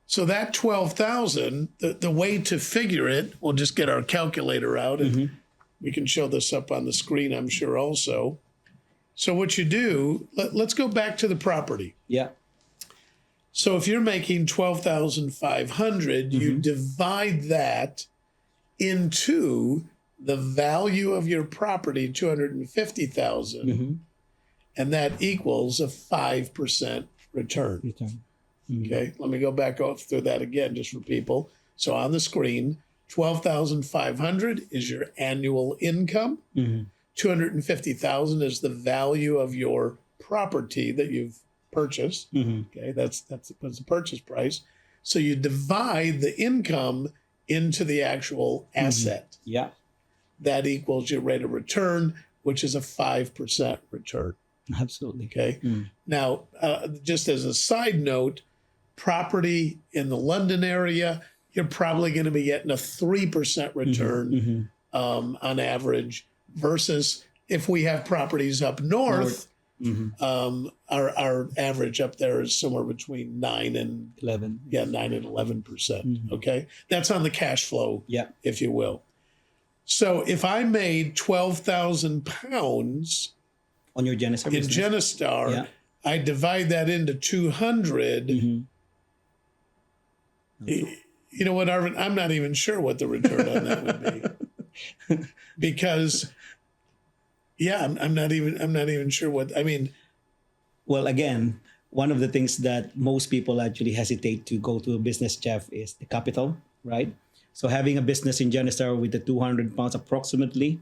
So that 12,000, the way to figure it, we'll just get our calculator out and we can show this up on the screen, I'm sure also. So what you do, let's go back to the property. Yeah. So if you're making 12,500, you divide that into the value of your property, 250,000, and that equals a 5% return. Okay, let me go back through that again just for people. So on the screen, 12,500 is your annual income. 250,000 is the value of your property that you've purchased. Okay, that's the purchase price. So you divide the income into the actual asset. Yeah. That equals your rate of return, which is a 5% return. Absolutely. Okay. Now, just as a side note, property in the London area, you're probably going to be getting a 3% return on average, versus if we have properties up north, our average up there is somewhere between 9 and 11. Yeah, 9 and 11%. Okay. That's on the cash flow, if you will. So if I made 12,000 pounds on your Genistar in business. Genistar, I divide that into 200. You know what, Arvin? I'm not even sure what the return on that would be, because, I'm not even sure what. I mean, well, again, one of the things that most people actually hesitate to go to a business, Jeff, is the capital, right? So having a business in Genistar with the 200 pounds approximately,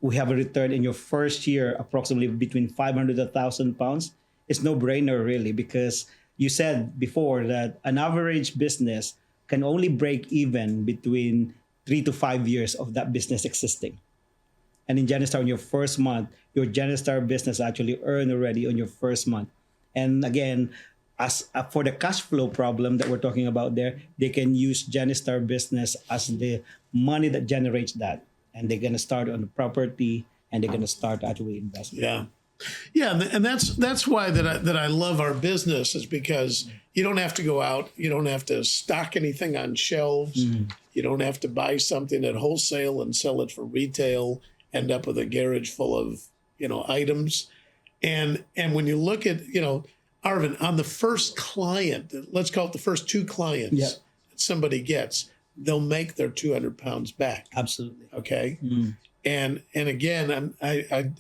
we have a return in your first year approximately between 500 to 1,000 pounds. It's no brainer really, because you said before that an average business can only break even between 3 to 5 years of that business existing. And in Genistar, in your first month, your Genistar business actually earned already on your first month. And again, as for the cash flow problem that we're talking about there, they can use Genistar business as the money that generates that. And they're going to start on the property and they're going to start actually investing. And that's why that I love our business, is because you don't have to go out, you don't have to stock anything on shelves, you don't have to buy something at wholesale and sell it for retail, end up with a garage full of items, and when you look at Arvin, on the first client, let's call it the first 2 clients that somebody gets, they'll make their 200 pounds back. Absolutely. Okay. And again, I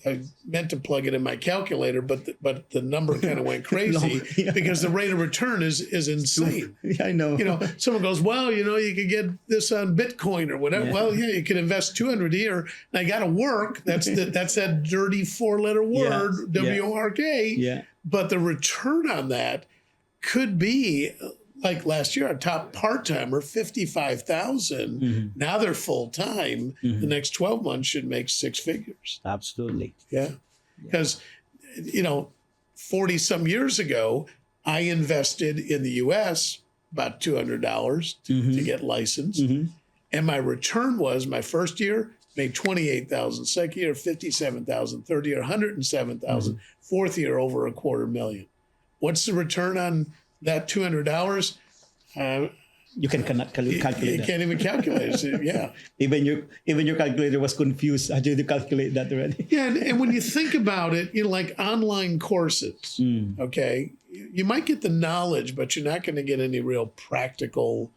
meant to plug it in my calculator, but the number kind of went crazy because the rate of return is insane. I know. Someone goes, well, you could get this on Bitcoin or whatever. Well, you can invest 200 here. And I got to work. That's that dirty 4-letter word, WORK. But the return on that could be, like last year, our top part-timer, 55,000. Now they're full-time. The next 12 months should make 6 figures. Absolutely. Yeah. Because, 40 some years ago, I invested in the US about $200 to get licensed. And my return was my first year made 28,000, second year 57,000, third year 107,000, fourth year over $250,000. What's the return on that $200? You can cannot calculate You that. can't even calculate it. Yeah. Even your calculator was confused. How did you calculate that already? Yeah, and when you think about it, like online courses, okay, you might get the knowledge, but you're not going to get any real practical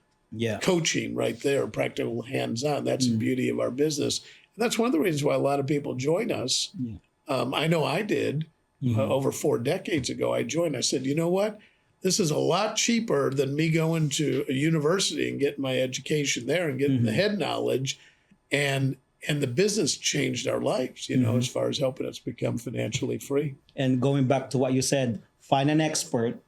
coaching right there, practical hands-on. That's the beauty of our business. And that's one of the reasons why a lot of people join us. I know I did over 4 decades ago. I joined. I said, you know what? This is a lot cheaper than me going to a university and getting my education there and getting the head knowledge. And the business changed our lives, as far as helping us become financially free. And going back to what you said, find an expert.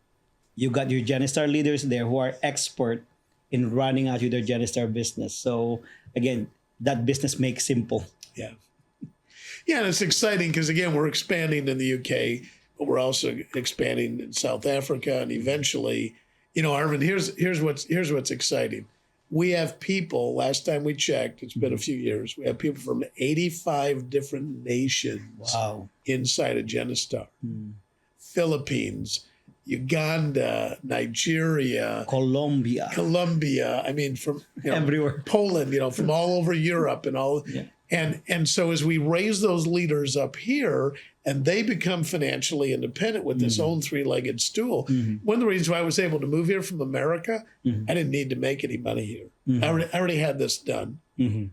You got your Genistar leaders there who are expert in running out their Genistar business. So again, that business makes simple. Yeah. Yeah, and it's exciting because, again, we're expanding in the UK, but we're also expanding in South Africa, and eventually, Arvin, here's what's exciting. We have people, last time we checked, it's been a few years, we have people from 85 different nations inside of Genistar. Philippines, Uganda, Nigeria, Colombia. I mean, from Everywhere. Poland, from all over Europe and all. Yeah. And so as we raise those leaders up here and they become financially independent with this own 3-legged stool, one of the reasons why I was able to move here from America, I didn't need to make any money here. I already had this done.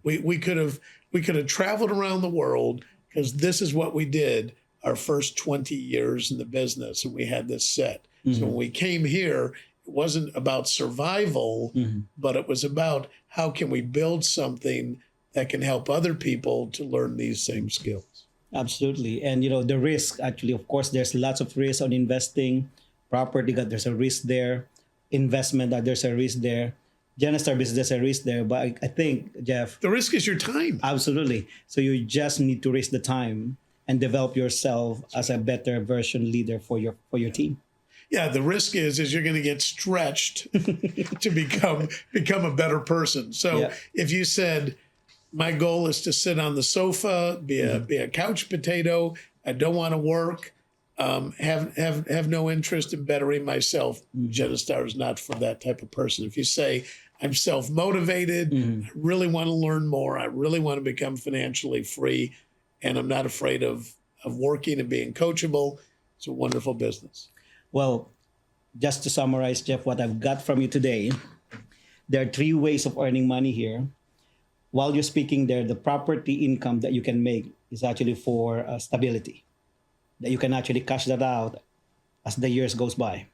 We could have traveled around the world because this is what we did our first 20 years in the business, and we had this set. So when we came here, it wasn't about survival, but it was about how can we build something that can help other people to learn these same skills. Absolutely. And, the risk, actually, of course, there's lots of risk on investing. Property, there's a risk there. Investment, there's a risk there. Genistar business, there's a risk there. But I think, Jeff. The risk is your time. Absolutely. So you just need to risk the time and develop yourself as a better version leader for your team. Yeah, the risk is you're going to get stretched to become a better person. So if you said, my goal is to sit on the sofa, be a couch potato, I don't want to work, have no interest in bettering myself, Genistar is not for that type of person. If you say, I'm self-motivated, I really want to learn more, I really want to become financially free, and I'm not afraid of working and being coachable, it's a wonderful business. Well, just to summarize, Jeff, what I've got from you today, there are 3 ways of earning money here. While you're speaking there, the property income that you can make is actually for stability, that you can actually cash that out as the years goes by.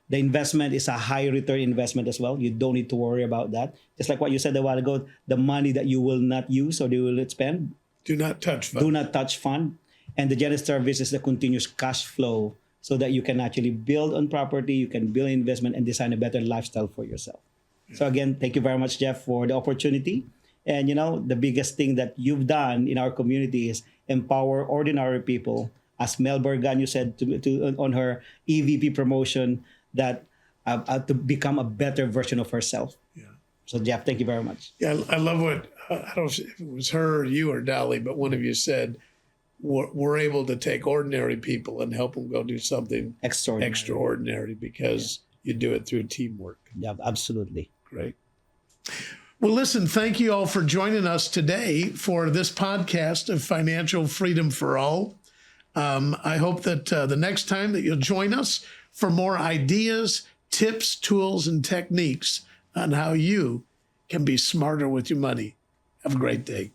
The investment is a high return investment as well. You don't need to worry about that. Just like what you said a while ago, the money that you will not use or you will not spend. Do not touch fund. Do not touch fund. And the Genistar business is the continuous cash flow so that you can actually build on property, you can build investment and design a better lifestyle for yourself. So again, thank you very much, Jeff, for the opportunity. And the biggest thing that you've done in our community is empower ordinary people. As Mel Burgos said to on her EVP promotion, that to become a better version of herself. Yeah. So Jeff, thank you very much. Yeah, I love what, I don't know if it was her or you or Dolly, but one of you said, we're able to take ordinary people and help them go do something extraordinary because you do it through teamwork. Yeah, absolutely. Great. Well, listen, thank you all for joining us today for this podcast of Financial Freedom for All. I hope that the next time that you'll join us for more ideas, tips, tools, and techniques on how you can be smarter with your money. Have a great day.